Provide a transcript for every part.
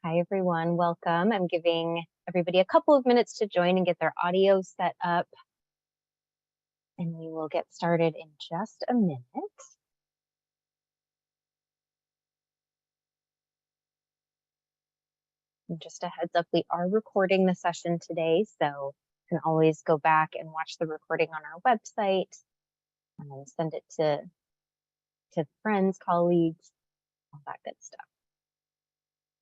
Hi, everyone. Welcome. I'm giving everybody a couple of minutes to join and get their audio set up, and we will get started in just a minute. And just a heads up, we are recording the session today, so you can always go back and watch the recording on our website and send it to friends, colleagues, all that good stuff.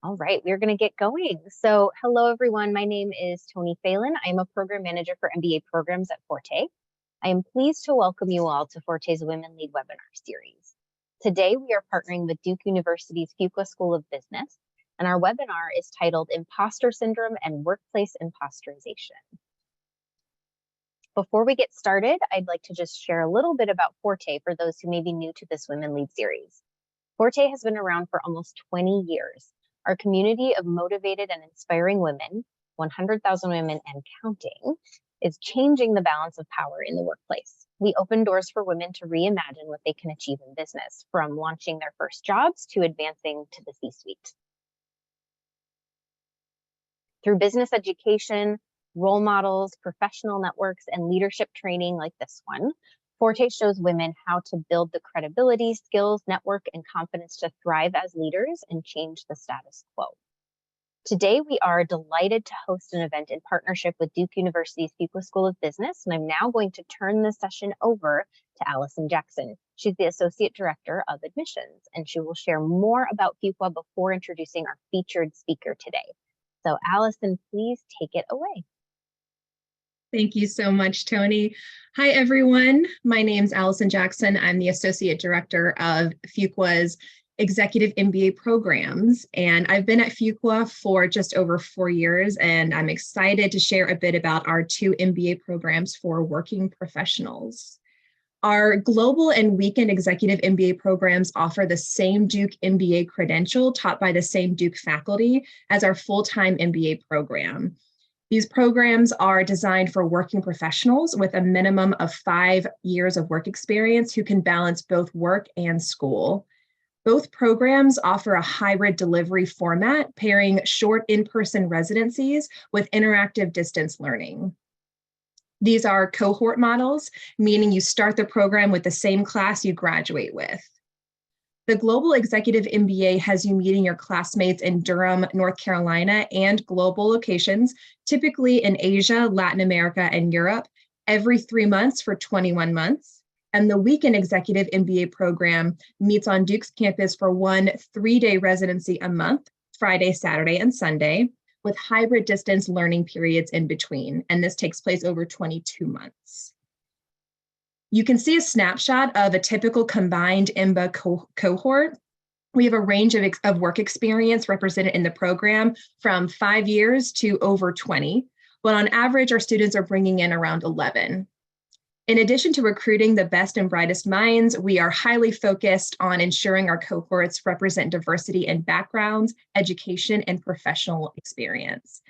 All right, we're going to get going. So hello, everyone. My name is Toni Phelan. I'm a program manager for MBA programs at Forte. I am pleased to welcome you all to Forte's Women Lead webinar series. Today, we are partnering with Duke University's Fuqua School of Business, and our webinar is titled Imposter Syndrome and Workplace Impostorization. Before we get started, I'd like to just share a little bit about Forte for those who may be new to this Women Lead series. Forte has been around for almost 20 years. Our community of motivated and inspiring women, 100,000 women and counting, is changing the balance of power in the workplace. We open doors for women to reimagine what they can achieve in business, from launching their first jobs to advancing to the C-suite. Through business education, role models, professional networks, and leadership training like this one, Forte shows women how to build the credibility, skills, network, and confidence to thrive as leaders and change the status quo. Today, we are delighted to host an event in partnership with Duke University's Fuqua School of Business, and I'm now going to turn the session over to Allison Jackson. She's the Associate Director of Admissions, and she will share more about Fuqua before introducing our featured speaker today. So Allison, please take it away. Thank you so much, Toni. Hi, everyone. My name is Allison Jackson. I'm the Associate Director of Fuqua's Executive MBA programs, and I've been at Fuqua for just over 4 years, and I'm excited to share a bit about our 2 MBA programs for working professionals. Our global and weekend executive MBA programs offer the same Duke MBA credential taught by the same Duke faculty as our full-time MBA program. These programs are designed for working professionals with a minimum of 5 years of work experience who can balance both work and school. Both programs offer a hybrid delivery format, pairing short in-person residencies with interactive distance learning. These are cohort models, meaning you start the program with the same class you graduate with. The Global Executive MBA has you meeting your classmates in Durham, North Carolina, and global locations, typically in Asia, Latin America, and Europe, every 3 months for 21 months. And the Weekend Executive MBA program meets on Duke's campus for 1 3-day residency a month, Friday, Saturday, and Sunday, with hybrid distance learning periods in between. And this takes place over 22 months. You can see a snapshot of a typical combined IMBA cohort. We have a range of work experience represented in the program from 5 years to over 20, but on average, our students are bringing in around 11. In addition to recruiting the best and brightest minds, we are highly focused on ensuring our cohorts represent diversity in backgrounds, education, and professional experience.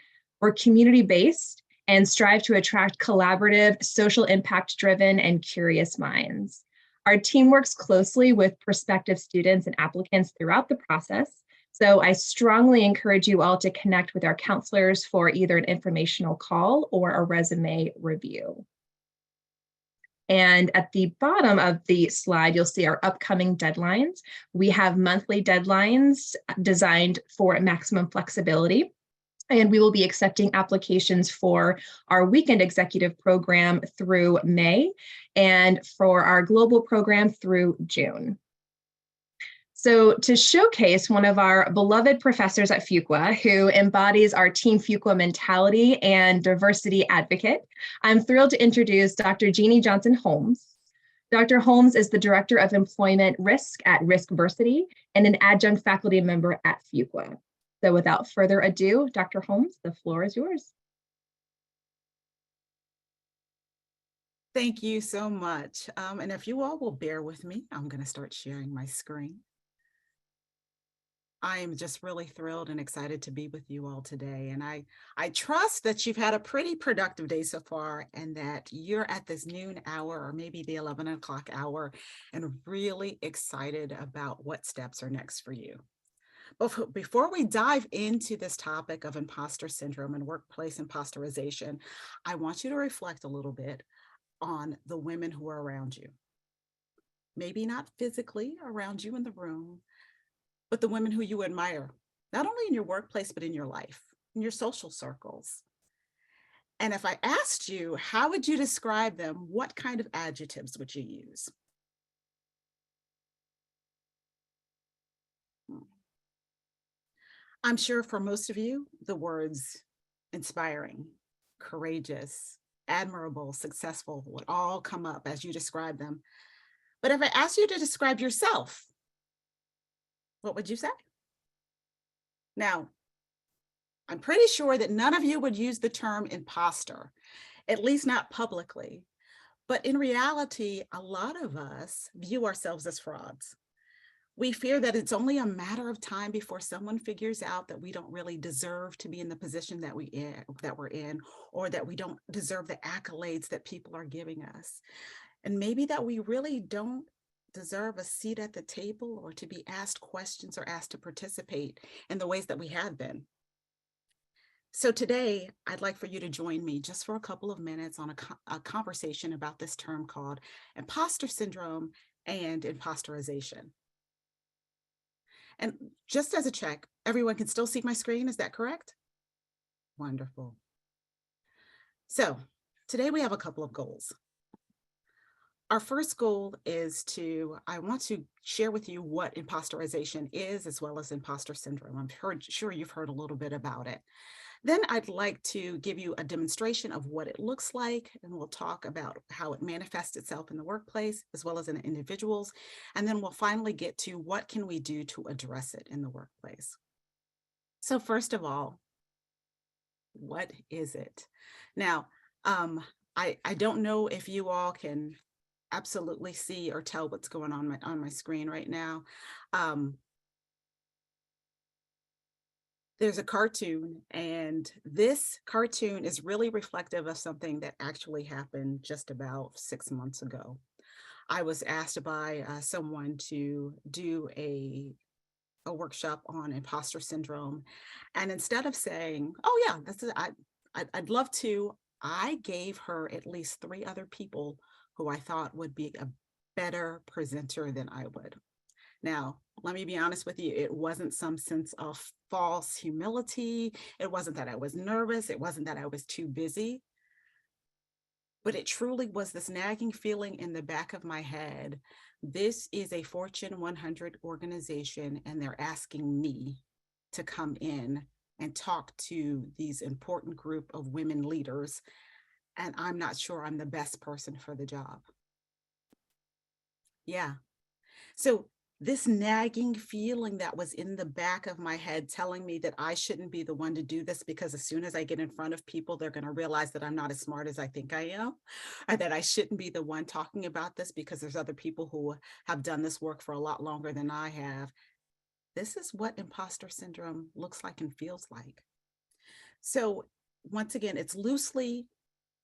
We're community-based and strive to attract collaborative, social impact-driven, and curious minds. Our team works closely with prospective students and applicants throughout the process, so I strongly encourage you all to connect with our counselors for either an informational call or a resume review. And at the bottom of the slide, you'll see our upcoming deadlines. We have monthly deadlines designed for maximum flexibility. And we will be accepting applications for our weekend executive program through May and for our global program through June. So to showcase one of our beloved professors at Fuqua who embodies our Team Fuqua mentality and diversity advocate, I'm thrilled to introduce Dr. Jeannie Johnson-Holmes. Dr. Holmes is the Director of Employment Risk at Riskversity and an adjunct faculty member at Fuqua. So without further ado, Dr. Holmes, the floor is yours. Thank you so much. And if you all will bear with me, I'm going to start sharing my screen. I am just really thrilled and excited to be with you all today. And I trust that you've had a pretty productive day so far and that you're at this noon hour or maybe the 11 o'clock hour and really excited about what steps are next for you. before we dive into this topic of imposter syndrome and workplace impostorization, I want you to reflect a little bit on the women who are around you. Maybe not physically around you in the room, but the women who you admire, not only in your workplace, but in your life, in your social circles. And if I asked you, how would you describe them? What kind of adjectives would you use? I'm sure for most of you, the words inspiring, courageous, admirable, successful would all come up as you describe them. But if I asked you to describe yourself, what would you say? Now, I'm pretty sure that none of you would use the term imposter, at least not publicly. But in reality, a lot of us view ourselves as frauds. We fear that it's only a matter of time before someone figures out that we don't really deserve to be in the position that we're in, or that we don't deserve the accolades that people are giving us. And maybe that we really don't deserve a seat at the table or to be asked questions or asked to participate in the ways that we have been. So today, I'd like for you to join me just for a couple of minutes on a conversation about this term called imposter syndrome and impostorization. And just as a check, everyone can still see my screen, is that correct? Wonderful. So today we have a couple of goals. Our first goal is I want to share with you what impostorization is, as well as imposter syndrome. I'm sure you've heard a little bit about it. Then I'd like to give you a demonstration of what it looks like, and we'll talk about how it manifests itself in the workplace, as well as in individuals. And then we'll finally get to what can we do to address it in the workplace. So first of all, what is it? Now, I don't know if you all can absolutely see or tell what's going on my screen right now. There's a cartoon, and this cartoon is really reflective of something that actually happened just about 6 months ago. I was asked by someone to do a workshop on imposter syndrome, and instead of saying, "Oh yeah, I'd love to," I gave her at least 3 other people who I thought would be a better presenter than I would. Now, let me be honest with you, it wasn't some sense of false humility. It wasn't that I was nervous. It wasn't that I was too busy. But it truly was this nagging feeling in the back of my head. This is a Fortune 100 organization, and they're asking me to come in and talk to these important group of women leaders, and I'm not sure I'm the best person for the job. Yeah. So this nagging feeling that was in the back of my head telling me that I shouldn't be the one to do this, because as soon as I get in front of people, they're going to realize that I'm not as smart as I think I am, or that I shouldn't be the one talking about this because there's other people who have done this work for a lot longer than I have. This is what imposter syndrome looks like and feels like. So once again, it's loosely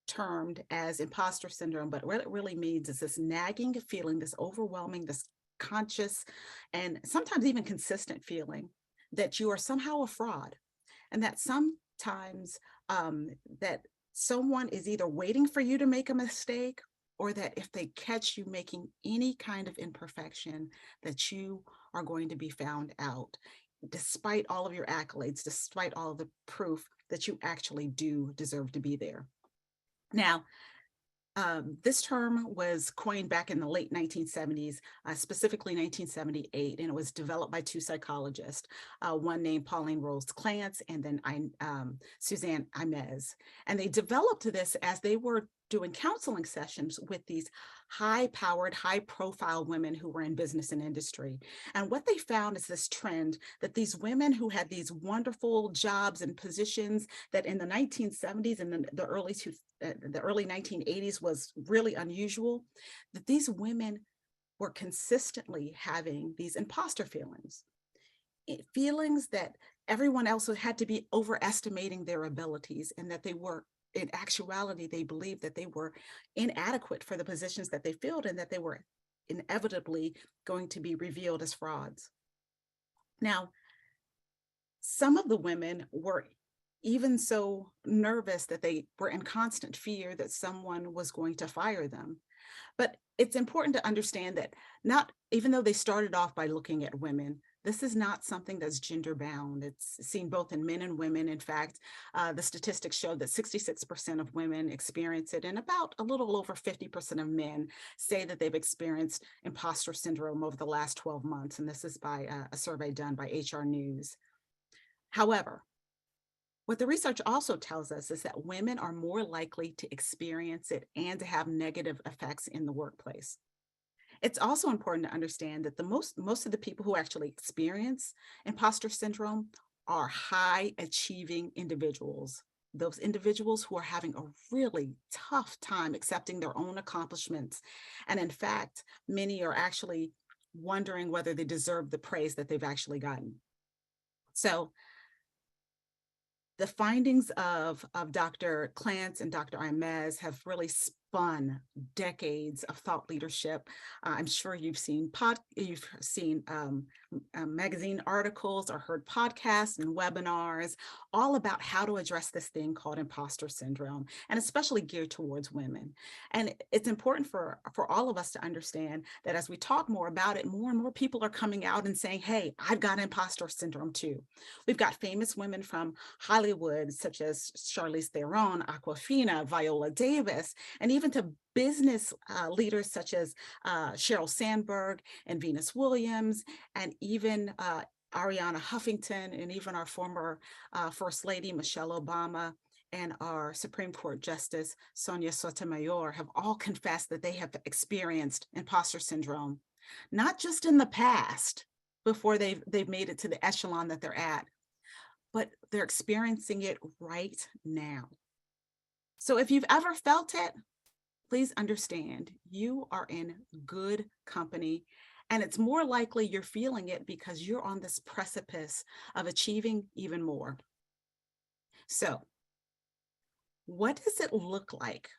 termed as imposter syndrome, but what it really means is this nagging feeling, this overwhelming, this conscious and sometimes even consistent feeling that you are somehow a fraud, and that sometimes that someone is either waiting for you to make a mistake, or that if they catch you making any kind of imperfection, that you are going to be found out, despite all of your accolades, despite all of the proof that you actually do deserve to be there. Now, this term was coined back in the late 1970s, specifically 1978, and it was developed by 2 psychologists, one named Pauline Rose Clance and then Suzanne Imes. And they developed this as they were doing counseling sessions with these high-powered, high-profile women who were in business and industry. And what they found is this trend that these women who had these wonderful jobs and positions that in the 1970s and the early 1980s was really unusual, that these women were consistently having these imposter feelings, feelings that everyone else had to be overestimating their abilities, and that they were, in actuality, they believed that they were inadequate for the positions that they filled, and that they were inevitably going to be revealed as frauds. Now, Some of the women were even so nervous that they were in constant fear that someone was going to fire them. But it's important to understand that not, even though they started off by looking at women, this is not something that's gender bound. It's seen both in men and women. In fact, the statistics show that 66% of women experience it, and about a little over 50% of men say that they've experienced imposter syndrome over the last 12 months. And this is by a survey done by HR News. However, what the research also tells us is that women are more likely to experience it and to have negative effects in the workplace. It's also important to understand that most of the people who actually experience imposter syndrome are high achieving individuals. Those individuals who are having a really tough time accepting their own accomplishments. And in fact, many are actually wondering whether they deserve the praise that they've actually gotten. So the findings of Dr. Clance and Dr. Imez have really spun decades of thought leadership. I'm sure you've seen magazine articles or heard podcasts and webinars all about how to address this thing called imposter syndrome, and especially geared towards women. And it's important for all of us to understand that as we talk more about it, more and more people are coming out and saying, hey, I've got imposter syndrome too. We've got famous women from Hollywood, such as Charlize Theron, Aquafina, Viola Davis, and even to business leaders such as Sheryl Sandberg and Venus Williams, and even Ariana Huffington, and even our former First Lady, Michelle Obama, and our Supreme Court Justice, Sonia Sotomayor, have all confessed that they have experienced imposter syndrome, not just in the past, before they've made it to the echelon that they're at, but they're experiencing it right now. So if you've ever felt it, please understand you are in good company, and it's more likely you're feeling it because you're on this precipice of achieving even more. So what does it look like?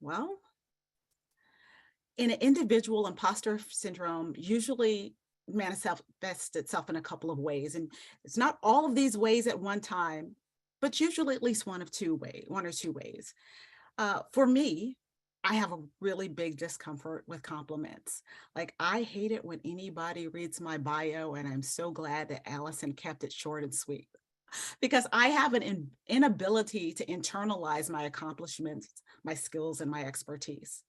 Well, in an individual, imposter syndrome usually manifests itself in a couple of ways. And it's not all of these ways at one time, but usually at least one or two ways. For me, I have a really big discomfort with compliments. Like, I hate it when anybody reads my bio, and I'm so glad that Allison kept it short and sweet, because I have an inability to internalize my accomplishments, my skills, and my expertise.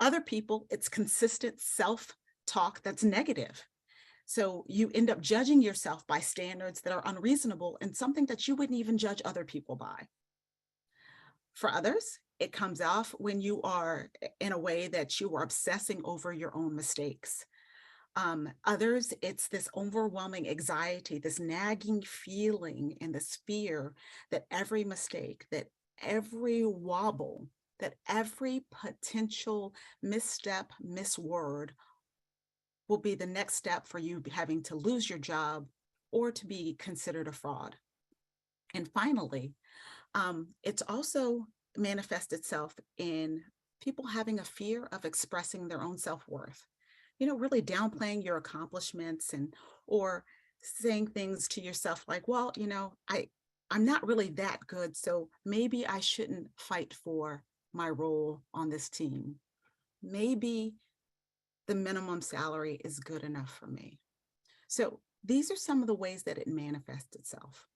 Other people, it's consistent self-talk that's negative. So you end up judging yourself by standards that are unreasonable and something that you wouldn't even judge other people by. For others, it comes off when you are in a way that you are obsessing over your own mistakes. Others, it's this overwhelming anxiety, this nagging feeling, and this fear that every mistake, that every wobble, that every potential misstep, misword will be the next step for you having to lose your job or to be considered a fraud. And finally, it's also manifests itself in people having a fear of expressing their own self-worth. Really downplaying your accomplishments, or saying things to yourself like, well, I'm not really that good, so maybe I shouldn't fight for my role on this team. Maybe the minimum salary is good enough for me. So these are some of the ways that it manifests itself.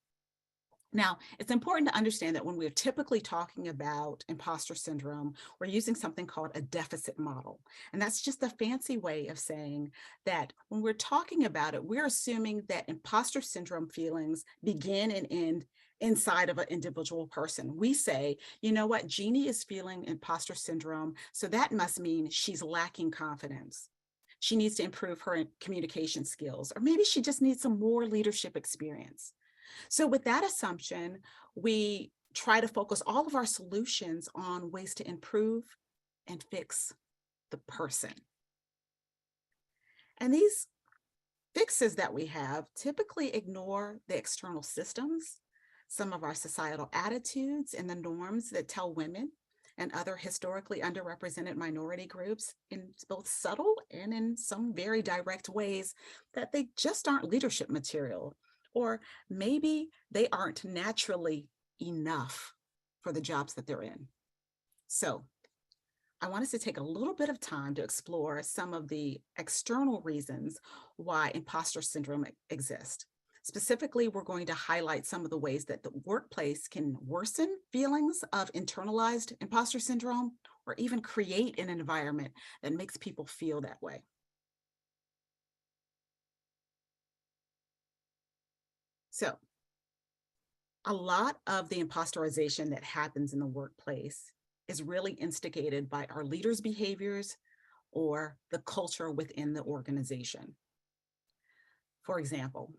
Now, it's important to understand that when we're typically talking about imposter syndrome, we're using something called a deficit model. And that's just a fancy way of saying that when we're talking about it, we're assuming that imposter syndrome feelings begin and end inside of an individual person. We say, you know what, Jeannie is feeling imposter syndrome, so that must mean she's lacking confidence. She needs to improve her communication skills, or maybe she just needs some more leadership experience. So with that assumption, we try to focus all of our solutions on ways to improve and fix the person. And these fixes that we have typically ignore the external systems, some of our societal attitudes, and the norms that tell women and other historically underrepresented minority groups in both subtle and in some very direct ways that they just aren't leadership material, or maybe they aren't naturally enough for the jobs that they're in. So I want us to take a little bit of time to explore some of the external reasons why imposter syndrome exists. Specifically, we're going to highlight some of the ways that the workplace can worsen feelings of internalized imposter syndrome, or even create an environment that makes people feel that way. So, a lot of the impostorization that happens in the workplace is really instigated by our leaders' behaviors or the culture within the organization. For example,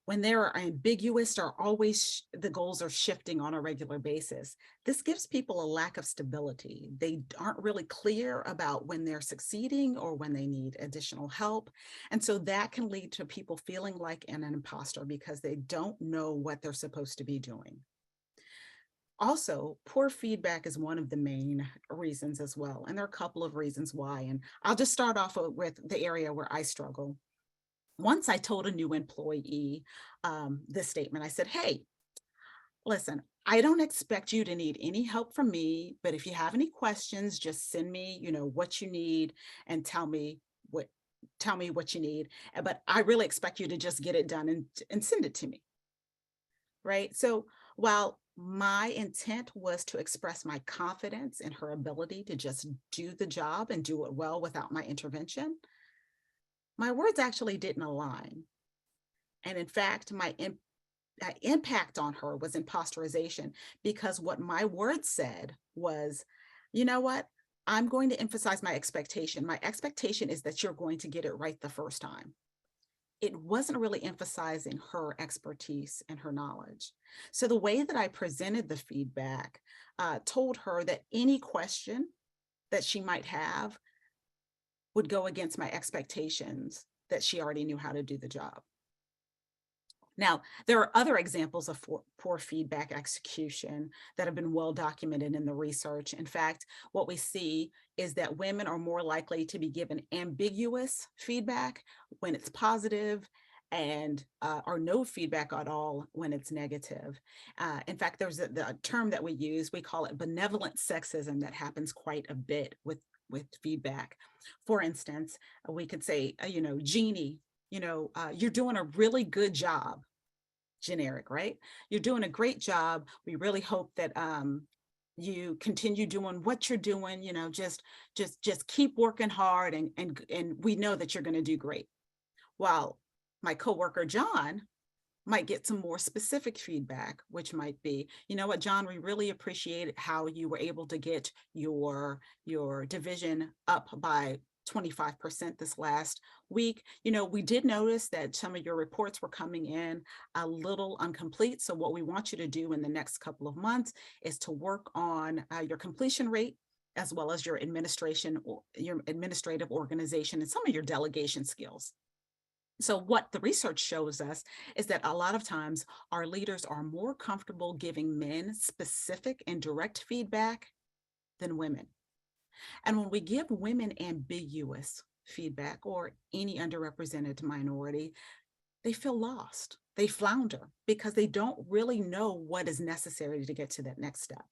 when there are ambiguous or always the goals are shifting on a regular basis, this gives people a lack of stability. They aren't really clear about when they're succeeding or when they need additional help. And so that can lead to people feeling like an imposter because they don't know what they're supposed to be doing. Also, poor feedback is one of the main reasons as well. And there are a couple of reasons why. And I'll just start off with the area where I struggle. Once I told a new employee this statement. I said, hey, listen, I don't expect you to need any help from me, but if you have any questions, just send me, what you need and tell me what you need. But I really expect you to just get it done and send it to me. Right. So while my intent was to express my confidence in her ability to just do the job and do it well without my intervention, my words actually didn't align. And in fact, my impact on her was impostorization, because what my words said was, you know what? I'm going to emphasize my expectation. My expectation is that you're going to get it right the first time. It wasn't really emphasizing her expertise and her knowledge. So the way that I presented the feedback told her that any question that she might have would go against my expectations that she already knew how to do the job. Now, there are other examples of poor feedback execution that have been well documented in the research. In fact, what we see is that women are more likely to be given ambiguous feedback when it's positive, and or no feedback at all when it's negative. In fact, there's the term that we use, we call it benevolent sexism, that happens quite a bit with feedback. For instance, we could say, Jeannie, you're doing a really good job. Generic, right? You're doing a great job. We really hope that you continue doing what you're doing. Just keep working hard, and we know that you're going to do great. While my coworker John might get some more specific feedback, which might be, you know what, John, we really appreciate how you were able to get your division up by 25% this last week. We did notice that some of your reports were coming in a little incomplete. So what we want you to do in the next couple of months is to work on your completion rate, as well as your administrative organization, and some of your delegation skills. So what the research shows us is that a lot of times our leaders are more comfortable giving men specific and direct feedback than women. And when we give women ambiguous feedback, or any underrepresented minority, they feel lost. They flounder because they don't really know what is necessary to get to that next step.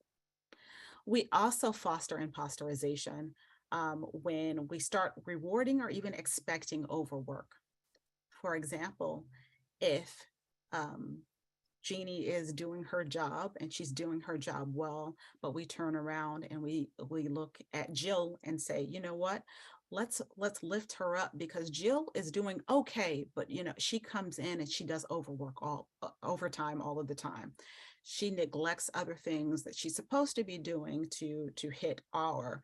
We also foster impostorization when we start rewarding or even expecting overwork. For example, if Jeannie is doing her job and she's doing her job well, but we turn around and we look at Jill and say, you know what, let's lift her up, because Jill is doing okay, but she comes in and she does overtime all of the time. She neglects other things that she's supposed to be doing to hit our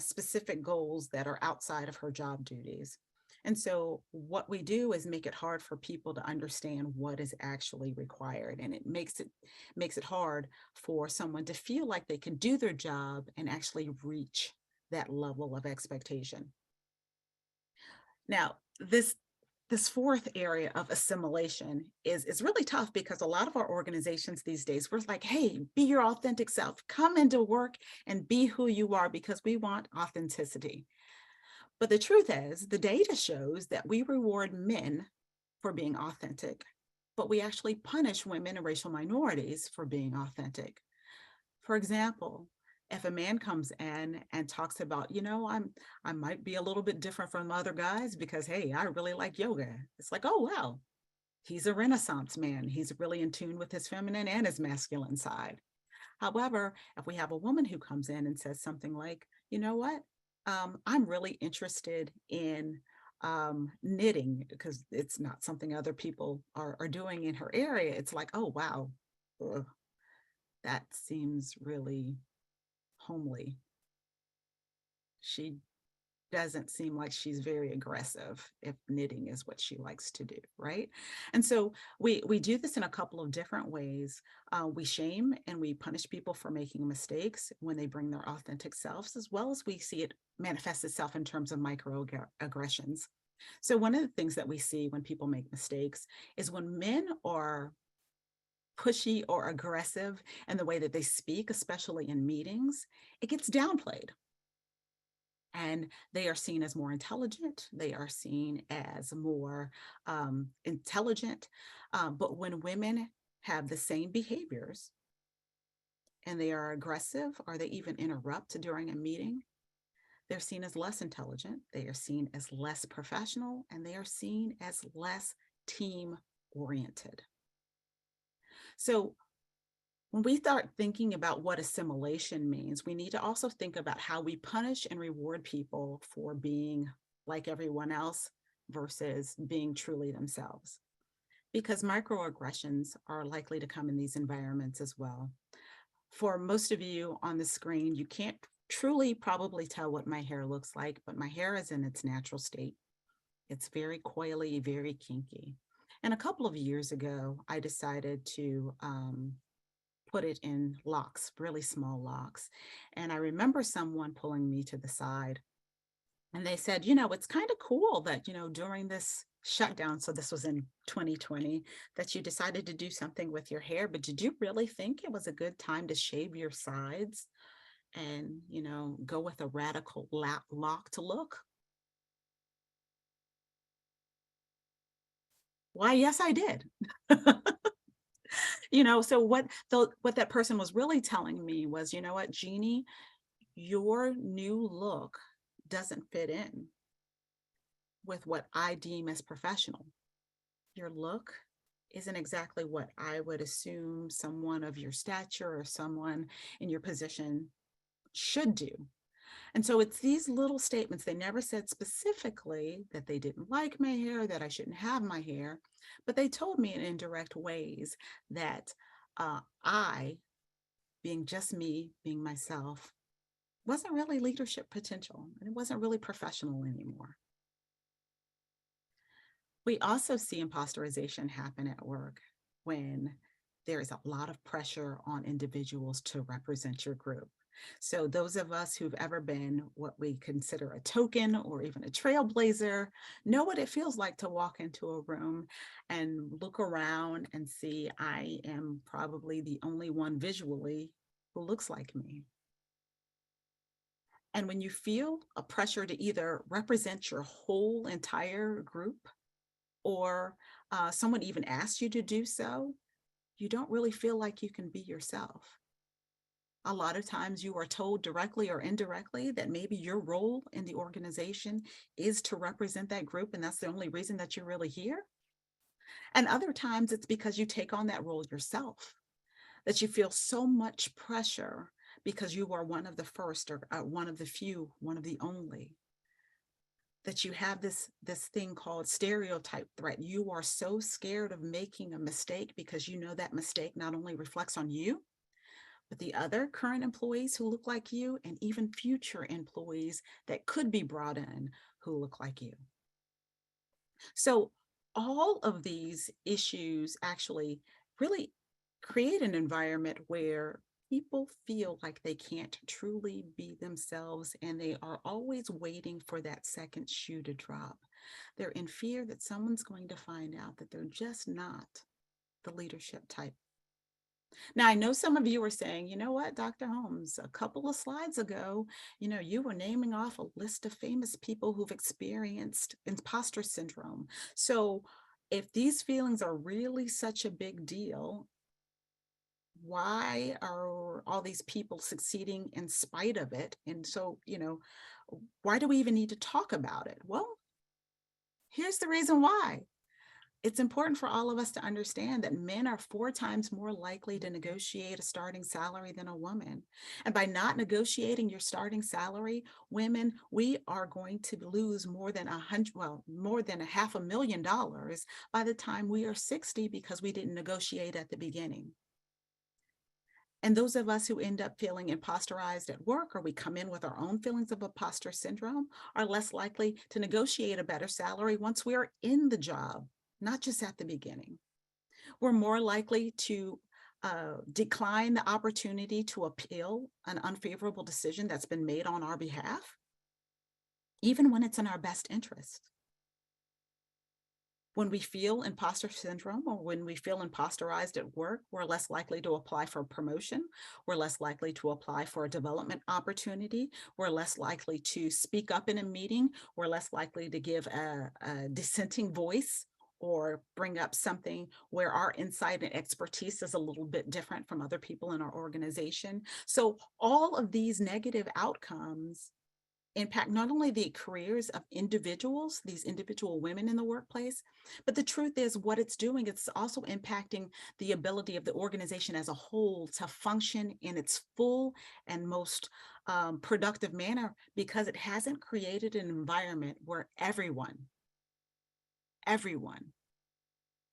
specific goals that are outside of her job duties. And so what we do is make it hard for people to understand what is actually required. And it makes it hard for someone to feel like they can do their job and actually reach that level of expectation. Now, this fourth area of assimilation is really tough, because a lot of our organizations these days, we're like, hey, be your authentic self, come into work and be who you are, because we want authenticity. But the truth is, the data shows that we reward men for being authentic, but we actually punish women and racial minorities for being authentic. For example, if a man comes in and talks about, I might be a little bit different from other guys because, hey, I really like yoga. It's like, oh, wow, he's a Renaissance man. He's really in tune with his feminine and his masculine side. However, if we have a woman who comes in and says something like, you know what, I'm really interested in knitting because it's not something other people are doing in her area. It's like, oh, wow, ugh, that seems really homely. She doesn't seem like she's very aggressive if knitting is what she likes to do, right? And so we do this in a couple of different ways. We shame and we punish people for making mistakes when they bring their authentic selves, as well as we see it manifest itself in terms of microaggressions. So one of the things that we see when people make mistakes is when men are pushy or aggressive in the way that they speak, especially in meetings, it gets downplayed. And they are seen as more intelligent. They are seen as more intelligent. But when women have the same behaviors and they are aggressive or they even interrupt during a meeting, they're seen as less intelligent. They are seen as less professional, and they are seen as less team oriented. So when we start thinking about what assimilation means, we need to also think about how we punish and reward people for being like everyone else versus being truly themselves. Because microaggressions are likely to come in these environments as well. For most of you on the screen, you can't truly probably tell what my hair looks like, but my hair is in its natural state. It's very coily, very kinky. And a couple of years ago, I decided to put it in locks, really small locks. And I remember someone pulling me to the side and they said, it's kind of cool that, during this shutdown, so this was in 2020, that you decided to do something with your hair, but did you really think it was a good time to shave your sides and, go with a radical locked look? Why, yes, I did. So what that person was really telling me was, you know what, Jeannie, your new look doesn't fit in with what I deem as professional. Your look isn't exactly what I would assume someone of your stature or someone in your position should do. And so it's these little statements. They never said specifically that they didn't like my hair, that I shouldn't have my hair, but they told me in indirect ways that I, being just me, being myself, wasn't really leadership potential, and it wasn't really professional anymore. We also see impostorization happen at work when there is a lot of pressure on individuals to represent your group. So those of us who've ever been what we consider a token or even a trailblazer know what it feels like to walk into a room and look around and see I am probably the only one visually who looks like me. And when you feel a pressure to either represent your whole entire group or someone even asks you to do so, you don't really feel like you can be yourself. A lot of times you are told directly or indirectly that maybe your role in the organization is to represent that group, and that's the only reason that you're really here. And other times it's because you take on that role yourself, that you feel so much pressure because you are one of the first or one of the few, one of the only, that you have this thing called stereotype threat. You are so scared of making a mistake because you know that mistake not only reflects on you, but the other current employees who look like you and even future employees that could be brought in who look like you. So all of these issues actually really create an environment where people feel like they can't truly be themselves, and they are always waiting for that second shoe to drop. They're in fear that someone's going to find out that they're just not the leadership type. Now, I know some of you are saying, you know what, Dr. Holmes, a couple of slides ago, you were naming off a list of famous people who've experienced imposter syndrome. So if these feelings are really such a big deal, why are all these people succeeding in spite of it? And so, why do we even need to talk about it? Well, here's the reason why. It's important for all of us to understand that men are 4 times more likely to negotiate a starting salary than a woman. And by not negotiating your starting salary, women, we are going to lose more than more than $500,000 by the time we are 60 because we didn't negotiate at the beginning. And those of us who end up feeling impostorized at work, or we come in with our own feelings of imposter syndrome, are less likely to negotiate a better salary once we are in the job, not just at the beginning. We're more likely to decline the opportunity to appeal an unfavorable decision that's been made on our behalf, even when it's in our best interest. When we feel imposter syndrome, or when we feel impostorized at work, we're less likely to apply for a promotion. We're less likely to apply for a development opportunity. We're less likely to speak up in a meeting. We're less likely to give a dissenting voice or bring up something where our insight and expertise is a little bit different from other people in our organization. So all of these negative outcomes impact not only the careers of individuals, these individual women in the workplace, but the truth is what it's doing, it's also impacting the ability of the organization as a whole to function in its full and most productive manner, because it hasn't created an environment where everyone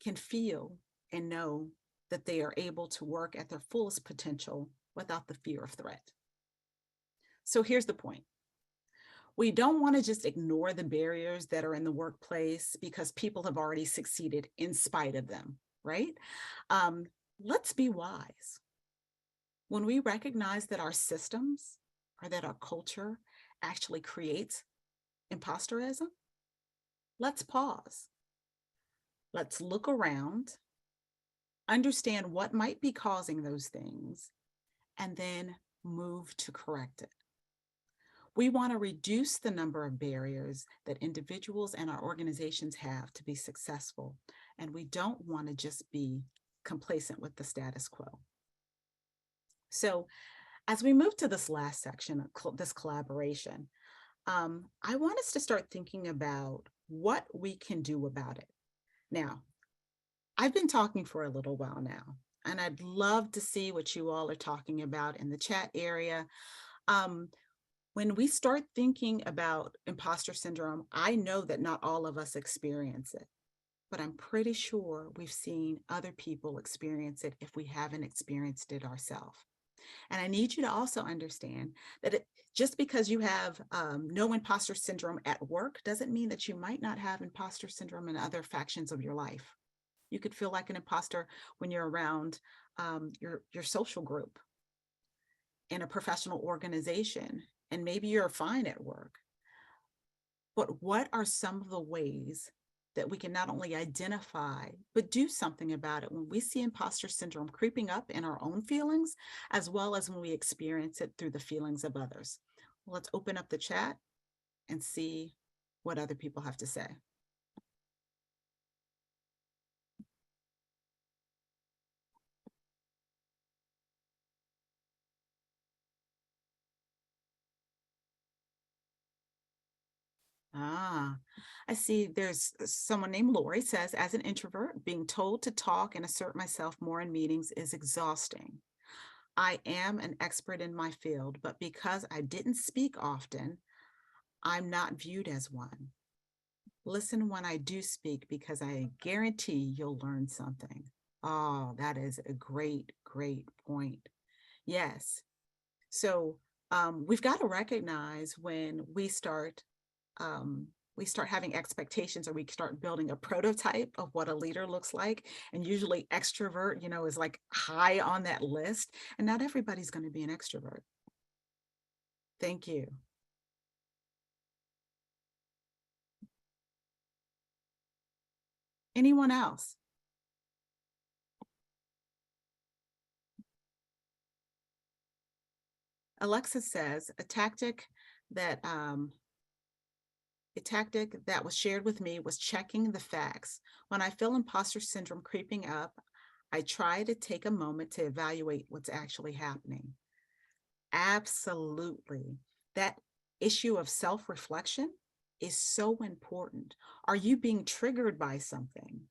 can feel and know that they are able to work at their fullest potential without the fear of threat. So here's the point. We don't want to just ignore the barriers that are in the workplace because people have already succeeded in spite of them, right? Let's be wise. When we recognize that our systems or that our culture actually creates impostorism, let's pause. Let's look around, understand what might be causing those things, and then move to correct it. We want to reduce the number of barriers that individuals and our organizations have to be successful, and we don't want to just be complacent with the status quo. So as we move to this last section of this collaboration, I want us to start thinking about what we can do about it. Now, I've been talking for a little while now, and I'd love to see what you all are talking about in the chat area. When we start thinking about imposter syndrome, I know that not all of us experience it, but I'm pretty sure we've seen other people experience it if we haven't experienced it ourselves. And I need you to also understand that just because you have no imposter syndrome at work doesn't mean that you might not have imposter syndrome in other factions of your life. You could feel like an imposter when you're around your social group, in a professional organization, and maybe you're fine at work. But what are some of the ways that we can not only identify, but do something about it when we see imposter syndrome creeping up in our own feelings, as well as when we experience it through the feelings of others? Let's open up the chat and see what other people have to say. I see there's someone named Lori says, as an introvert, being told to talk and assert myself more in meetings is exhausting. I am an expert in my field, but because I didn't speak often, I'm not viewed as one. Listen when I do speak because I guarantee you'll learn something. Oh, that is a great, great point. Yes. So we've got to recognize when we start having expectations, or we start building a prototype of what a leader looks like. And usually extrovert, is like high on that list. And not everybody's going to be an extrovert. Thank you. Anyone else? Alexa says a tactic that a tactic that was shared with me was checking the facts. When I feel imposter syndrome creeping up, I try to take a moment to evaluate what's actually happening. Absolutely. That issue of self-reflection is so important. Are you being triggered by something?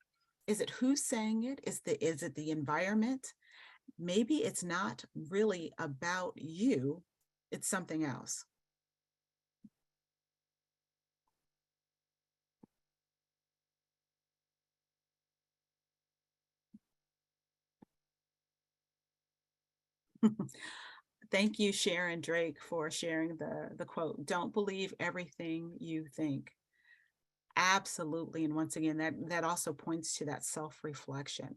Is it who's saying it? Is it the environment? Maybe it's not really about you, it's something else. Thank you, Sharon Drake, for sharing the quote. Don't believe everything you think. Absolutely. And once again, that also points to that self-reflection.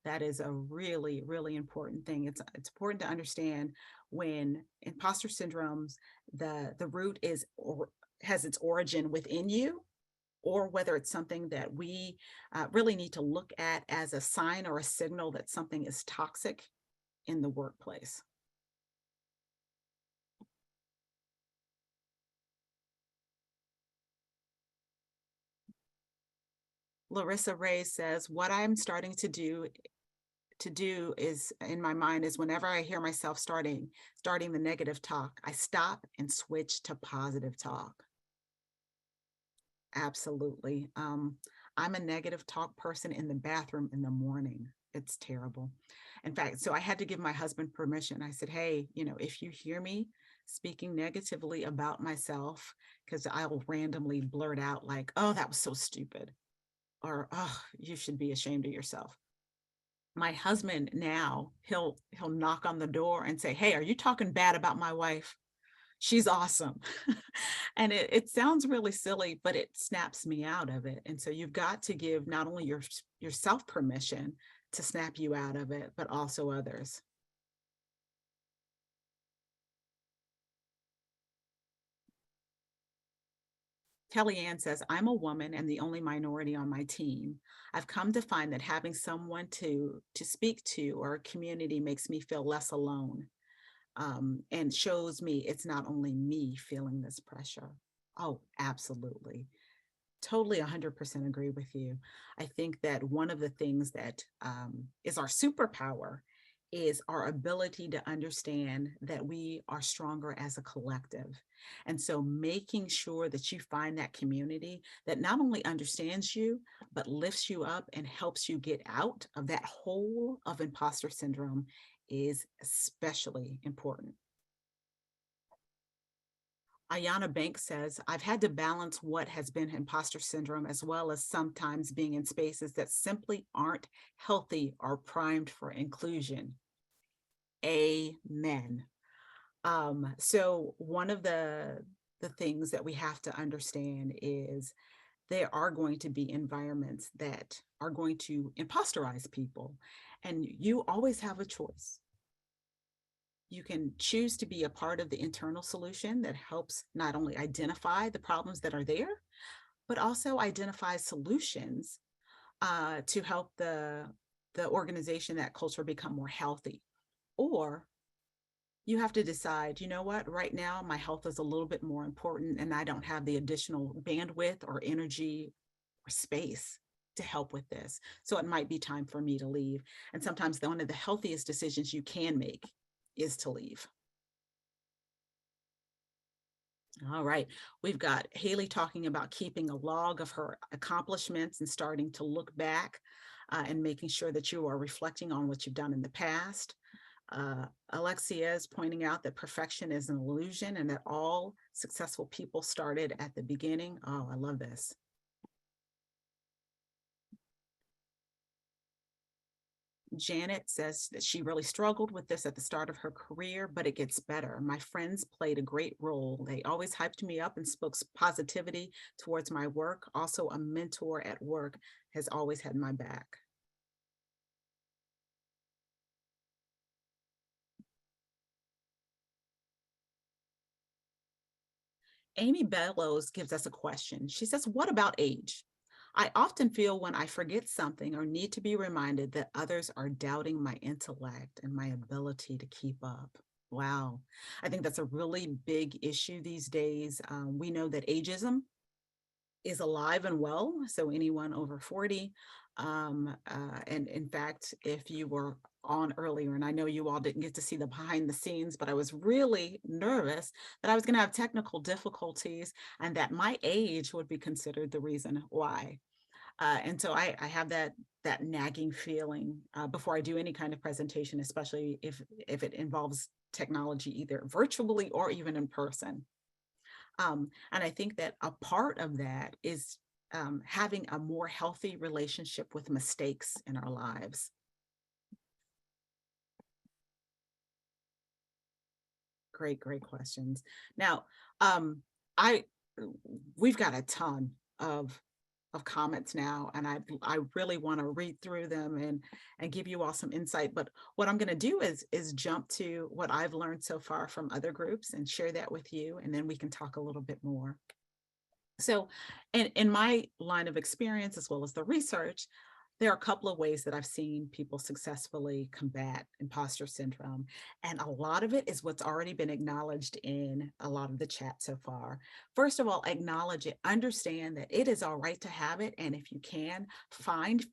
That is a really, really important thing. It's important to understand when imposter syndromes, the root is or has its origin within you, or whether it's something that we really need to look at as a sign or a signal that something is toxic in the workplace. Larissa Ray says, what I'm starting to do is in my mind is whenever I hear myself starting the negative talk, I stop and switch to positive talk. Absolutely. I'm a negative talk person in the bathroom in the morning. It's terrible. In fact, so I had to give my husband permission. I said, hey, if you hear me speaking negatively about myself, because I'll randomly blurt out like, oh, that was so stupid, or oh, you should be ashamed of yourself. My husband now, he'll knock on the door and say, hey, are you talking bad about my wife? She's awesome. And it sounds really silly, but it snaps me out of it. And so you've got to give not only yourself permission to snap you out of it, but also others. Kellyanne says, I'm a woman and the only minority on my team. I've come to find that having someone to speak to or a community makes me feel less alone, and shows me it's not only me feeling this pressure. Oh, absolutely. Totally 100% agree with you. I think that one of the things that is our superpower is our ability to understand that we are stronger as a collective. And so making sure that you find that community that not only understands you, but lifts you up and helps you get out of that hole of imposter syndrome is especially important. Ayana Banks says, I've had to balance what has been imposter syndrome as well as sometimes being in spaces that simply aren't healthy or primed for inclusion. Amen. So one of the things that we have to understand is there are going to be environments that are going to impostorize people, and you always have a choice. You can choose to be a part of the internal solution that helps not only identify the problems that are there, but also identify solutions to help the organization, that culture become more healthy. Or you have to decide, you know what, right now my health is a little bit more important and I don't have the additional bandwidth or energy or space to help with this. So it might be time for me to leave. And sometimes one of the healthiest decisions you can make is to leave. All right, we've got Haley talking about keeping a log of her accomplishments and starting to look back and making sure that you are reflecting on what you've done in the past. Alexia is pointing out that perfection is an illusion and that all successful people started at the beginning. Oh, I love this. Janet says that she really struggled with this at the start of her career, but it gets better. My friends played a great role. They always hyped me up and spoke positivity towards my work. Also, a mentor at work has always had my back. Amy Bellows gives us a question. She says, what about age? I often feel when I forget something or need to be reminded that others are doubting my intellect and my ability to keep up. Wow. I think that's a really big issue these days. We know that ageism is alive and well, so anyone over 40. And in fact, if you were on earlier, and I know you all didn't get to see the behind the scenes, but I was really nervous that I was going to have technical difficulties and that my age would be considered the reason why. And so I have that nagging feeling before I do any kind of presentation, especially if it involves technology, either virtually or even in person. And I think that a part of that is having a more healthy relationship with mistakes in our lives. Great questions. Now, we've got a ton of comments now, and I really want to read through them and give you all some insight. But what I'm going to do is jump to what I've learned so far from other groups and share that with you, and then we can talk a little bit more. So, in my line of experience, as well as the research, there are a couple of ways that I've seen people successfully combat imposter syndrome. And a lot of it is what's already been acknowledged in a lot of the chat so far. First of all, acknowledge it, understand that it is all right to have it. And if you can, find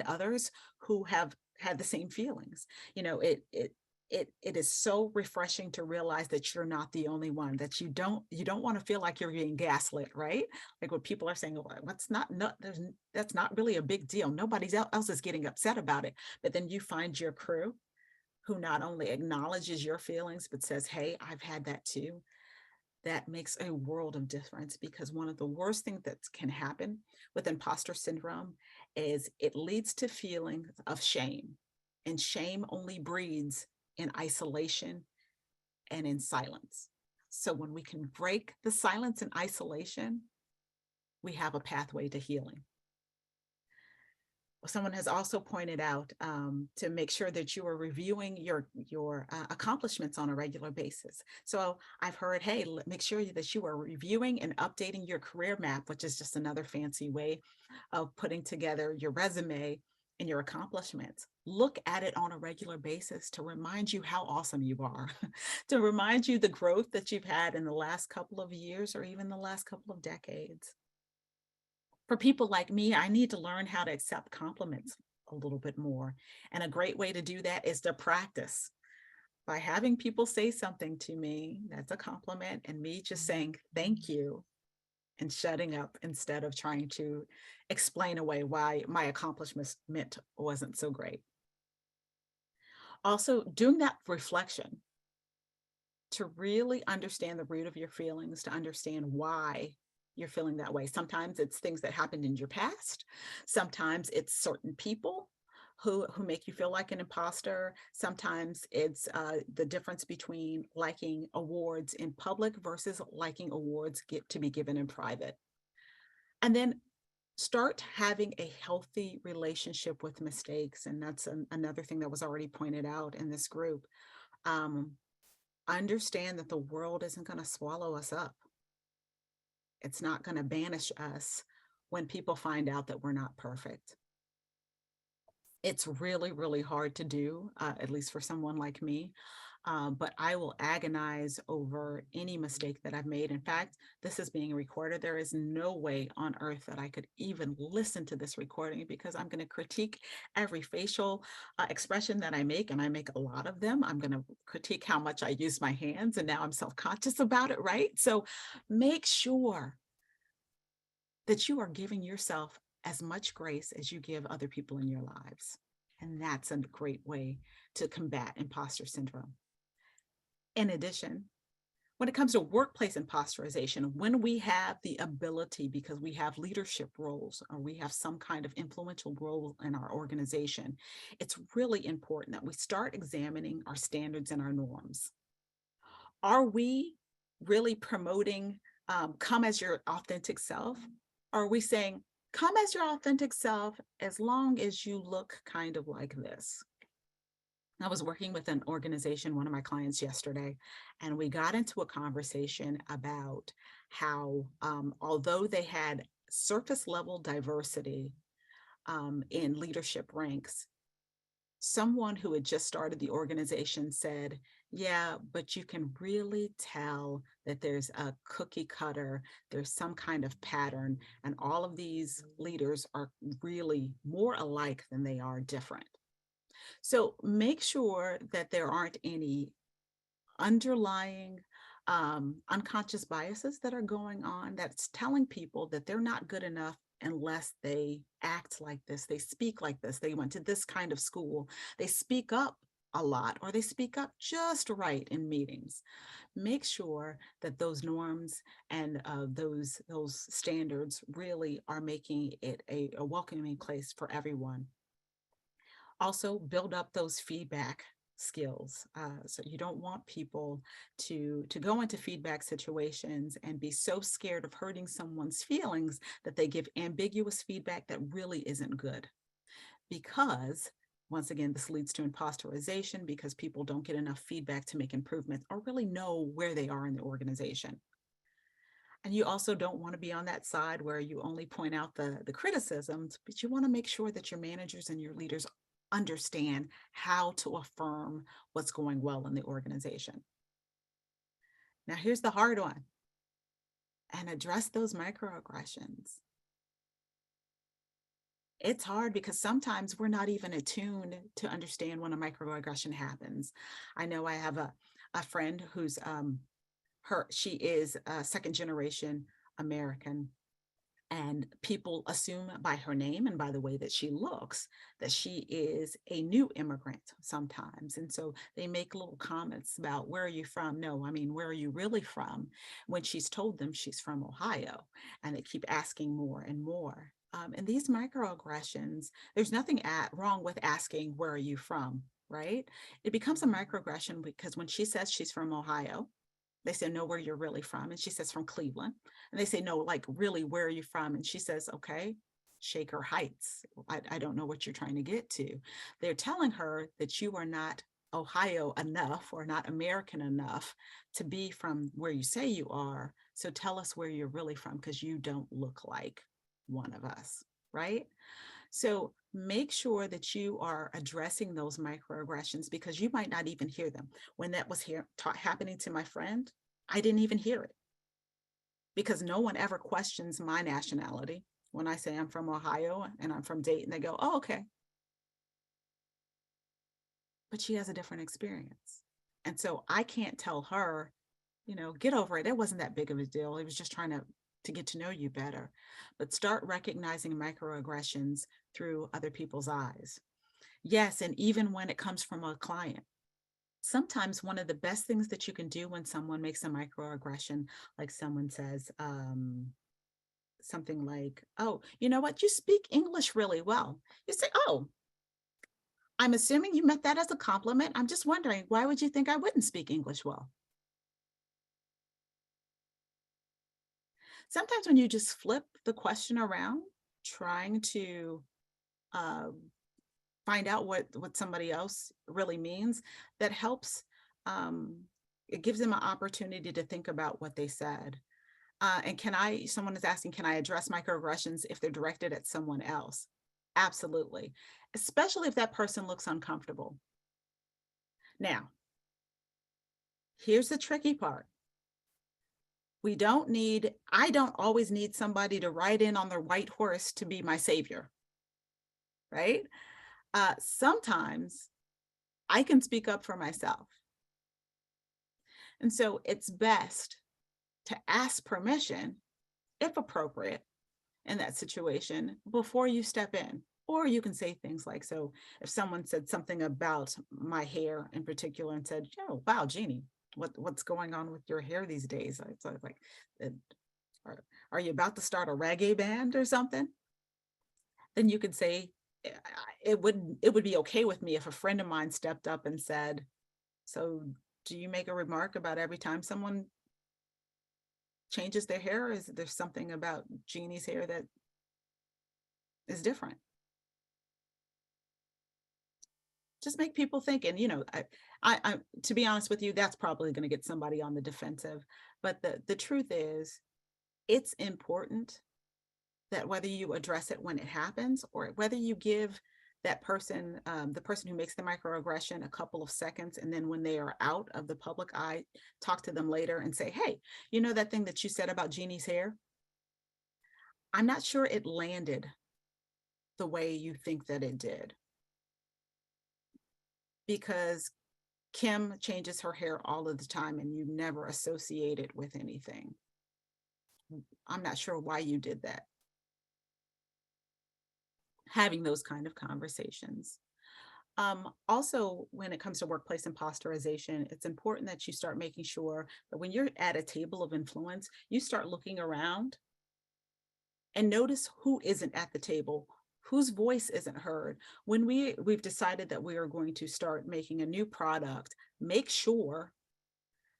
others who have had the same feelings. You know, it is so refreshing to realize that you're not the only one, that you don't want to feel like you're being gaslit, right? Like what people are saying, that's not really a big deal. Nobody else is getting upset about it. But then you find your crew who not only acknowledges your feelings, but says, hey, I've had that too. That makes a world of difference, because one of the worst things that can happen with imposter syndrome is it leads to feelings of shame, and shame only breeds in isolation and in silence. So when we can break the silence and isolation, we have a pathway to healing. Someone has also pointed out to make sure that you are reviewing your accomplishments on a regular basis. So I've heard, hey, make sure that you are reviewing and updating your career map, which is just another fancy way of putting together your resume and your accomplishments. Look at it on a regular basis to remind you how awesome you are, to remind you the growth that you've had in the last couple of years or even the last couple of decades. For people like me, I need to learn how to accept compliments a little bit more. And a great way to do that is to practice by having people say something to me that's a compliment, and me just saying thank you and shutting up instead of trying to explain away why my accomplishment wasn't so great. Also, doing that reflection to really understand the root of your feelings, to understand why you're feeling that way. Sometimes it's things that happened in your past. Sometimes it's certain people who make you feel like an imposter. Sometimes it's the difference between liking awards in public versus liking awards to be given in private. And then start having a healthy relationship with mistakes. And that's another thing that was already pointed out in this group. Understand that the world isn't going to swallow us up. It's not going to banish us when people find out that we're not perfect. It's really hard to do, at least for someone like me. But I will agonize over any mistake that I've made. In fact, this is being recorded. There is no way on earth that I could even listen to this recording, because I'm going to critique every facial expression that I make, and I make a lot of them. I'm going to critique how much I use my hands, and now I'm self-conscious about it, right? So make sure that you are giving yourself as much grace as you give other people in your lives. And that's a great way to combat imposter syndrome. In addition, when it comes to workplace impostorization, when we have the ability, because we have leadership roles or we have some kind of influential role in our organization, it's really important that we start examining our standards and our norms. Are we really promoting come as your authentic self? Or are we saying, come as your authentic self as long as you look kind of like this? I was working with an organization, one of my clients yesterday, and we got into a conversation about how, although they had surface level diversity in leadership ranks, someone who had just started the organization said, yeah, but you can really tell that there's a cookie cutter, there's some kind of pattern, and all of these leaders are really more alike than they are different. So make sure that there aren't any underlying unconscious biases that are going on that's telling people that they're not good enough unless they act like this, they speak like this, they went to this kind of school, they speak up a lot, or they speak up just right in meetings. Make sure that those norms and those standards really are making it a welcoming place for everyone. Also build up those feedback skills. So you don't want people to go into feedback situations and be so scared of hurting someone's feelings that they give ambiguous feedback that really isn't good. Because once again, this leads to impostorization, because people don't get enough feedback to make improvements or really know where they are in the organization. And you also don't want to be on that side where you only point out the criticisms, but you want to make sure that your managers and your leaders understand how to affirm what's going well in the organization. Now, here's the hard one, and address those microaggressions. It's hard because sometimes we're not even attuned to understand when a microaggression happens. I know I have a friend who's she is a second generation American, and people assume by her name and by the way that she looks that she is a new immigrant sometimes. And so they make little comments about, where are you from? No, I mean, where are you really from? When she's told them she's from Ohio, and they keep asking more and more. And these microaggressions, there's nothing wrong with asking, where are you from, right? It becomes a microaggression because when she says she's from Ohio, they say, no, where you're really from. And she says, from Cleveland. And they say, no, like, really, where are you from? And she says, okay, Shaker Heights. I don't know what you're trying to get to. They're telling her that you are not Ohio enough or not American enough to be from where you say you are. So tell us where you're really from, because you don't look like one of us, right? So make sure that you are addressing those microaggressions, because you might not even hear them. When that was happening to my friend, I didn't even hear it, because no one ever questions my nationality. When I say I'm from Ohio and I'm from Dayton, they go, oh, okay. But she has a different experience. And so I can't tell her, get over it. It wasn't that big of a deal. It was just trying to get to know you better. But start recognizing microaggressions through other people's eyes. Yes, and even when it comes from a client. Sometimes one of the best things that you can do when someone makes a microaggression, like someone says something like, oh, you know what, you speak English really well. You say, oh, I'm assuming you meant that as a compliment. I'm just wondering, why would you think I wouldn't speak English well? Sometimes when you just flip the question around, trying to find out what somebody else really means, that helps. It gives them an opportunity to think about what they said. And someone is asking, can I address microaggressions if they're directed at someone else? Absolutely, especially if that person looks uncomfortable. Now, here's the tricky part. I don't always need somebody to ride in on their white horse to be my savior, right? Sometimes I can speak up for myself. And so it's best to ask permission, if appropriate, in that situation before you step in. Or you can say things like, so if someone said something about my hair in particular and said, oh, wow, Jeannie, what's going on with your hair these days? So I was like, are you about to start a reggae band or something? Then you could say, it would be okay with me if a friend of mine stepped up and said, so do you make a remark about every time someone changes their hair? Is there something about Jeannie's hair that is different? Just make people think. And I to be honest with you, that's probably going to get somebody on the defensive. But the truth is, it's important that whether you address it when it happens or whether you give that person, the person who makes the microaggression, a couple of seconds, and then when they are out of the public eye, talk to them later and say, hey, you know that thing that you said about Jeannie's hair? I'm not sure it landed the way you think that it did, because Kim changes her hair all of the time and you never associate it with anything. I'm not sure why you did that. Having those kind of conversations. Also, when it comes to workplace impostorization, it's important that you start making sure that when you're at a table of influence, you start looking around and notice who isn't at the table, whose voice isn't heard. When we've decided that we are going to start making a new product, make sure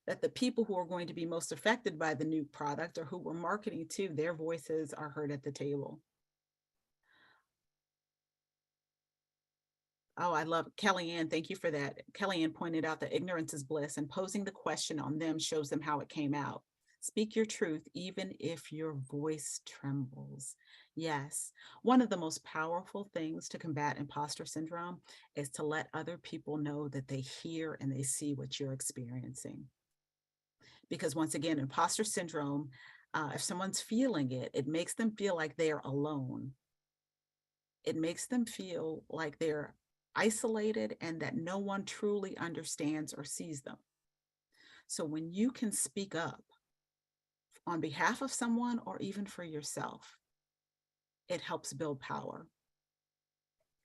that the people who are going to be most affected by the new product or who we're marketing to, their voices are heard at the table. Oh, I love Kellyanne. Thank you for that. Kellyanne pointed out that ignorance is bliss, and posing the question on them shows them how it came out. Speak your truth, even if your voice trembles. Yes, one of the most powerful things to combat imposter syndrome is to let other people know that they hear and they see what you're experiencing. Because once again, imposter syndrome, if someone's feeling it, it makes them feel like they're alone. It makes them feel like they're isolated and that no one truly understands or sees them. So when you can speak up on behalf of someone or even for yourself, it helps build power.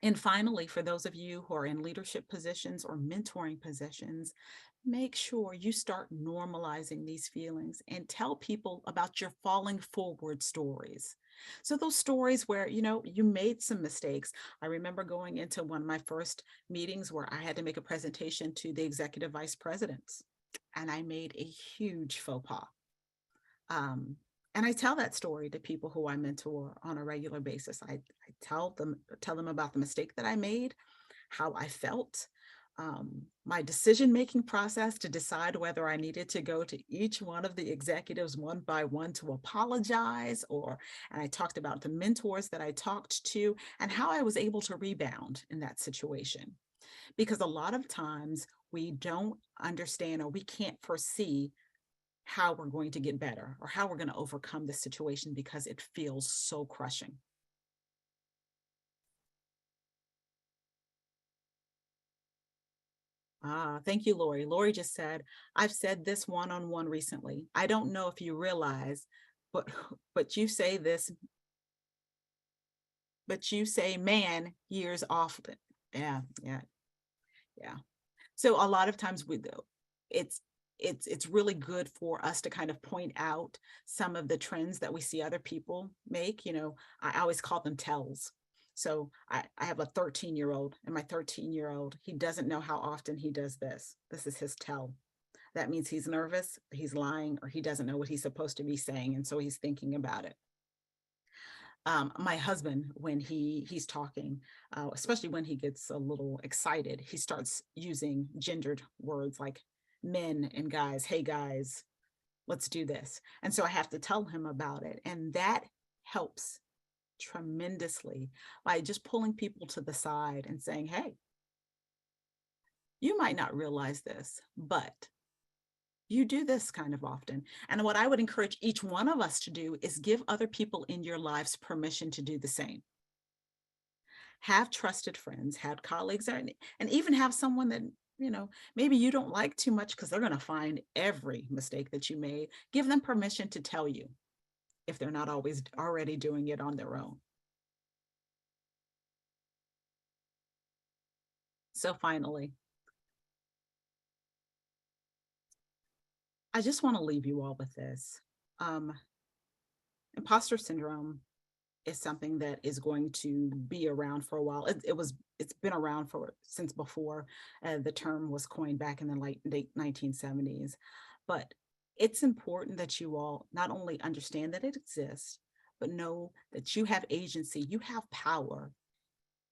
And finally, for those of you who are in leadership positions or mentoring positions, make sure you start normalizing these feelings and tell people about your falling forward stories. So those stories where, you made some mistakes. I remember going into one of my first meetings where I had to make a presentation to the executive vice presidents, and I made a huge faux pas. And I tell that story to people who I mentor on a regular basis. I tell them about the mistake that I made, how I felt, my decision-making process to decide whether I needed to go to each one of the executives one by one to apologize, and I talked about the mentors that I talked to and how I was able to rebound in that situation. Because a lot of times we don't understand or we can't foresee how we're going to get better or how we're going to overcome this situation because it feels so crushing. Thank you, Lori. Lori just said, I've said this one-on-one recently. I don't know if you realize, but you say this, but you say man years often. Yeah. So a lot of times it's really good for us to kind of point out some of the trends that we see other people make. I always call them tells. So I have a 13-year-old, and my 13-year-old, he doesn't know how often he does this. This is his tell. That means he's nervous, he's lying, or he doesn't know what he's supposed to be saying, and so he's thinking about it. My husband, when he's talking, especially when he gets a little excited, he starts using gendered words like men and guys. Hey guys, let's do this. And so I have to tell him about it. And that helps tremendously by just pulling people to the side and saying, hey, you might not realize this, but you do this kind of often. And what I would encourage each one of us to do is give other people in your lives permission to do the same. Have trusted friends, have colleagues, and even have someone that, maybe you don't like too much because they're going to find every mistake that you made. Give them permission to tell you if they're not always already doing it on their own. So finally, I just want to leave you all with this. Imposter syndrome is something that is going to be around for a while. It's been around since before the term was coined back in the late 1970s. But it's important that you all not only understand that it exists, but know that you have agency, you have power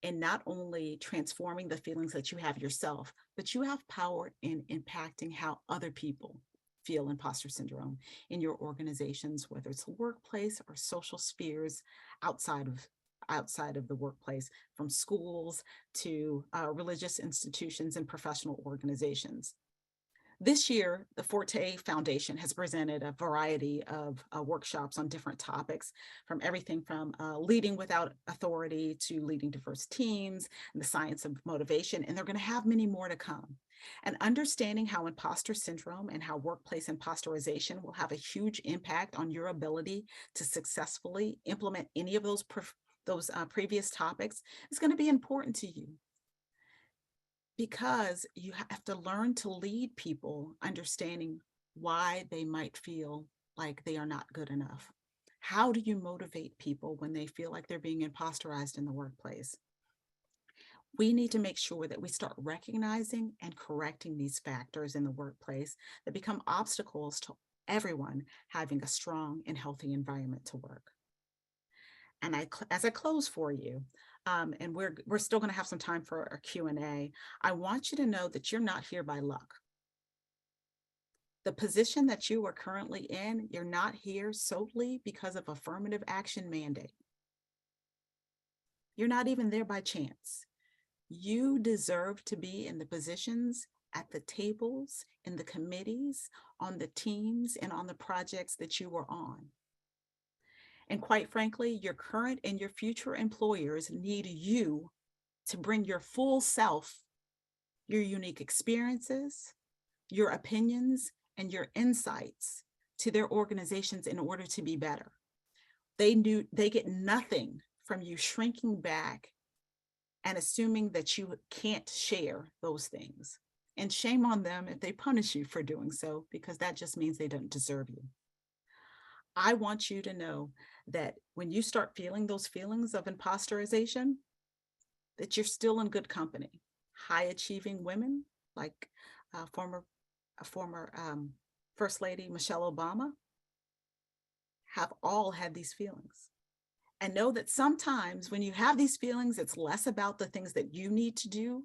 in not only transforming the feelings that you have yourself, but you have power in impacting how other people feel imposter syndrome in your organizations, whether it's a workplace or social spheres outside outside of the workplace, from schools to religious institutions and professional organizations. This year, the Forte Foundation has presented a variety of workshops on different topics, from everything from leading without authority to leading diverse teams and the science of motivation. And they're going to have many more to come. And understanding how imposter syndrome and how workplace impostorization will have a huge impact on your ability to successfully implement any of those previous topics is going to be important to you, because you have to learn to lead people understanding why they might feel like they are not good enough. How do you motivate people when they feel like they're being imposterized in the workplace? We need to make sure that we start recognizing and correcting these factors in the workplace that become obstacles to everyone having a strong and healthy environment to work. And as I close for you, and we're still going to have some time for a Q&A, I want you to know that you're not here by luck. The position that you are currently in, you're not here solely because of affirmative action mandate. You're not even there by chance. You deserve to be in the positions, at the tables, in the committees, on the teams, and on the projects that you are on. And quite frankly, your current and your future employers need you to bring your full self, your unique experiences, your opinions, and your insights to their organizations in order to be better. They get nothing from you shrinking back and assuming that you can't share those things. And shame on them if they punish you for doing so, because that just means they don't deserve you. I want you to know that when you start feeling those feelings of impostorization, that you're still in good company. High achieving women like former First Lady Michelle Obama have all had these feelings. And know that sometimes when you have these feelings, it's less about the things that you need to do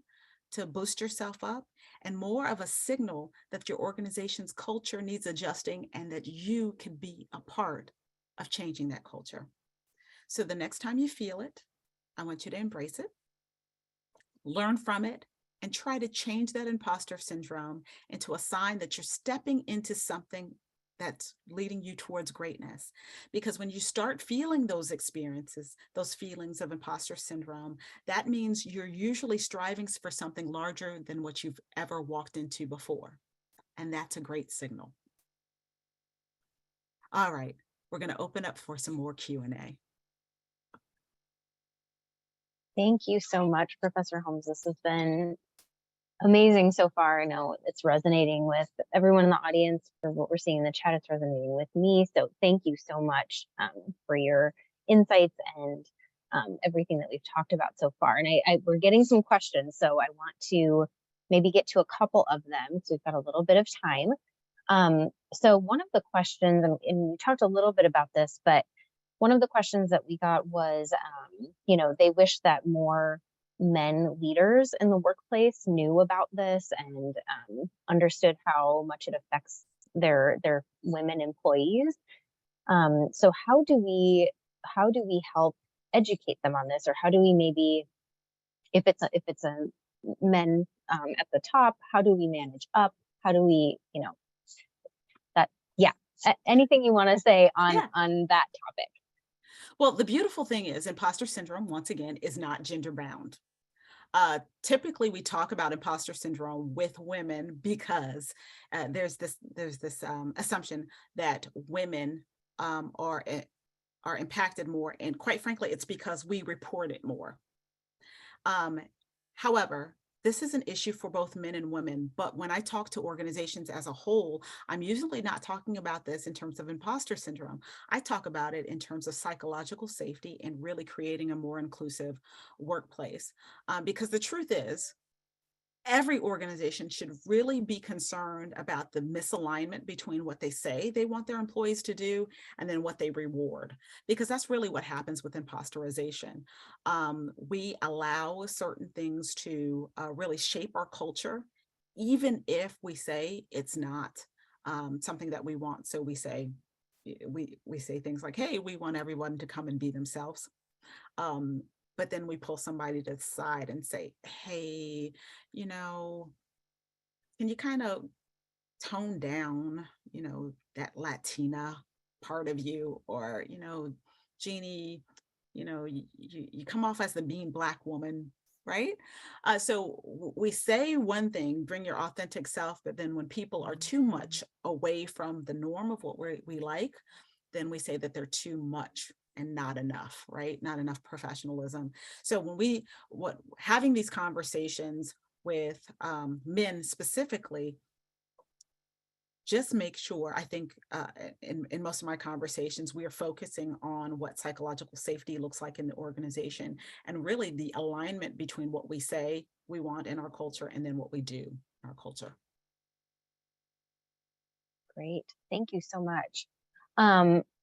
to boost yourself up and more of a signal that your organization's culture needs adjusting and that you can be a part of changing that culture. So the next time you feel it, I want you to embrace it, learn from it, and try to change that imposter syndrome into a sign that you're stepping into something that's leading you towards greatness. Because when you start feeling those experiences, those feelings of imposter syndrome, that means you're usually striving for something larger than what you've ever walked into before. And that's a great signal. All right, we're going to open up for some more Q&A. Thank you so much, Professor Holmes. This has been amazing so far. I know it's resonating with everyone in the audience. For what we're seeing in the chat, it's resonating with me. So thank you so much for your insights and everything that we've talked about so far. And we're getting some questions, so I want to maybe get to a couple of them. So we've got a little bit of time. So one of the questions, and you talked a little bit about this, but one of the questions that we got was, they wish that more men leaders in the workplace knew about this and understood how much it affects their women employees. So how do we help educate them on this, or how do we maybe, if it's a men at the top, how do we manage up? How do we, anything you want to say on that topic? Well, the beautiful thing is imposter syndrome, once again, is not gender bound. Typically, we talk about imposter syndrome with women because there's this assumption that women are impacted more, and quite frankly, it's because we report it more. However, this is an issue for both men and women, but when I talk to organizations as a whole, I'm usually not talking about this in terms of imposter syndrome. I talk about it in terms of psychological safety and really creating a more inclusive workplace. Because the truth is, every organization should really be concerned about the misalignment between what they say they want their employees to do and then what they reward, because that's really what happens with impostorization. We allow certain things to really shape our culture, even if we say it's not something that we want. So we say things like, hey, we want everyone to come and be themselves. But then we pull somebody to the side and say, hey, you know, can you kind of tone down, that Latina part of you, or, Jeannie, you come off as the mean Black woman, right? So we say one thing, bring your authentic self, but then when people are too much away from the norm of what we like, then we say that they're too much and not enough, right? Not enough professionalism. So when having these conversations with men specifically, just make sure, I think in most of my conversations, we are focusing on what psychological safety looks like in the organization, and really the alignment between what we say we want in our culture and then what we do in our culture. Great. Thank you so much.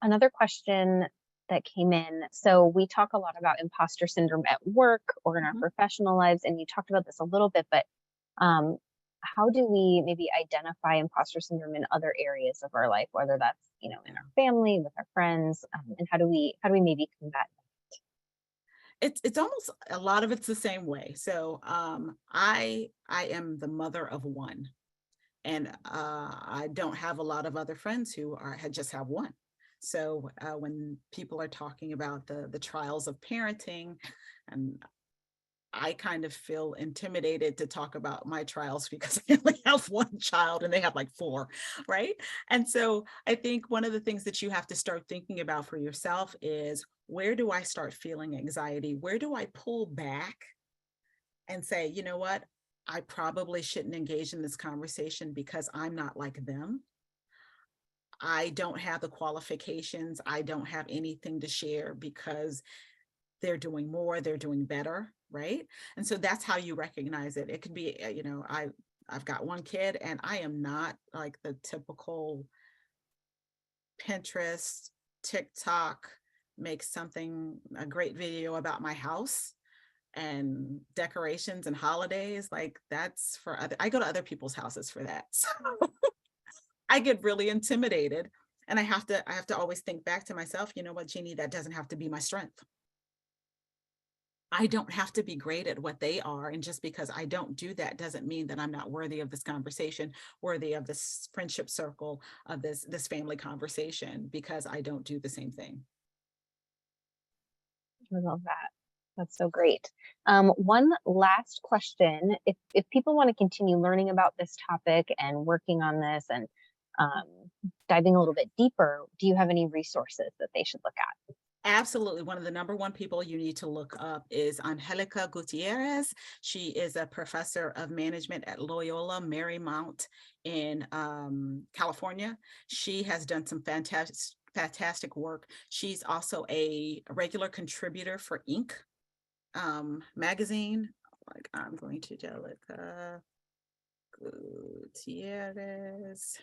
Another question that came in. So we talk a lot about imposter syndrome at work or in our professional lives, and you talked about this a little bit, but how do we maybe identify imposter syndrome in other areas of our life, whether that's, in our family, with our friends, and how do we maybe combat that? It's almost, a lot of it's the same way. So I am the mother of one, and I don't have a lot of other friends who just have one. So when people are talking about the trials of parenting, and I kind of feel intimidated to talk about my trials because I only have one child and they have like four, right? And so I think one of the things that you have to start thinking about for yourself is, where do I start feeling anxiety? Where do I pull back and say, you know what? I probably shouldn't engage in this conversation because I'm not like them. I don't have the qualifications. I don't have anything to share because they're doing more, they're doing better, right? And so that's how you recognize it. It could be, I've got one kid and I am not like the typical Pinterest, TikTok, make a great video about my house and decorations and holidays. Like, that's I go to other people's houses for that. So I get really intimidated, and I have to always think back to myself, you know what, Jeannie, that doesn't have to be my strength. I don't have to be great at what they are. And just because I don't do that doesn't mean that I'm not worthy of this conversation, worthy of this friendship circle, of this family conversation, because I don't do the same thing. I love that. That's so great. One last question. If people want to continue learning about this topic and working on this and diving a little bit deeper, do you have any resources that they should look at? Absolutely. One of the number one people you need to look up is Angelica Gutierrez. She is a professor of management at Loyola Marymount in California. She has done some fantastic work. She's also a regular contributor for Inc. Magazine. Like, I'm going to Angelica Gutierrez,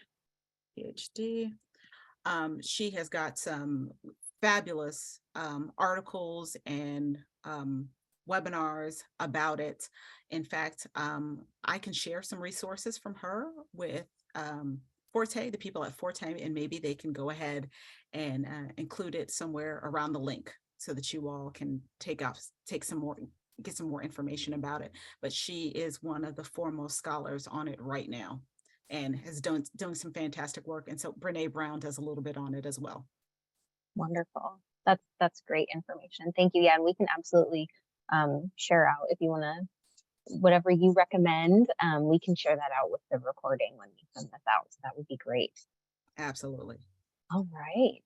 PhD. She has got some fabulous articles and webinars about it. In fact, I can share some resources from her with Forte, the people at Forte, and maybe they can go ahead and include it somewhere around the link so that you all can get some more information about it. But she is one of the foremost scholars on it right now, and has doing some fantastic work. And so Brene Brown does a little bit on it as well. Wonderful. That's great information. Thank you. Yeah, and we can absolutely share out, if you want to, whatever you recommend, we can share that out with the recording when we send this out. So that would be great. Absolutely. All right.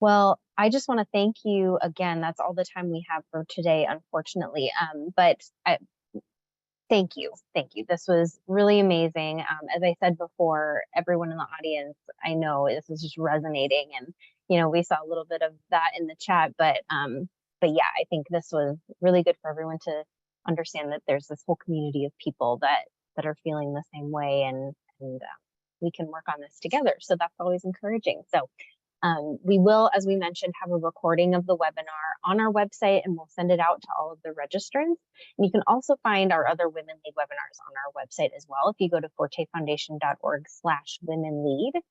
Well, I just want to thank you again. That's all the time we have for today, unfortunately. But thank you. This was really amazing. As I said before, everyone in the audience, I know this is just resonating, and we saw a little bit of that in the chat, but yeah, I think this was really good for everyone to understand that there's this whole community of people that are feeling the same way, and we can work on this together. So that's always encouraging. So we will, as we mentioned, have a recording of the webinar on our website, and we'll send it out to all of the registrants. And you can also find our other Women Lead webinars on our website as well, if you go to fortefoundation.org/womenlead.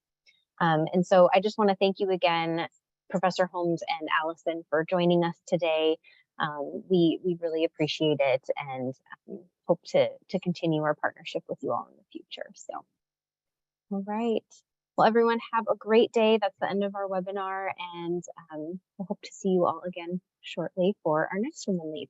And so I just want to thank you again, Professor Holmes and Allison for joining us today. We really appreciate it and hope to continue our partnership with you all in the future. So, all right. Well, everyone have a great day. That's the end of our webinar, and we'll hope to see you all again shortly for our next Women Lead.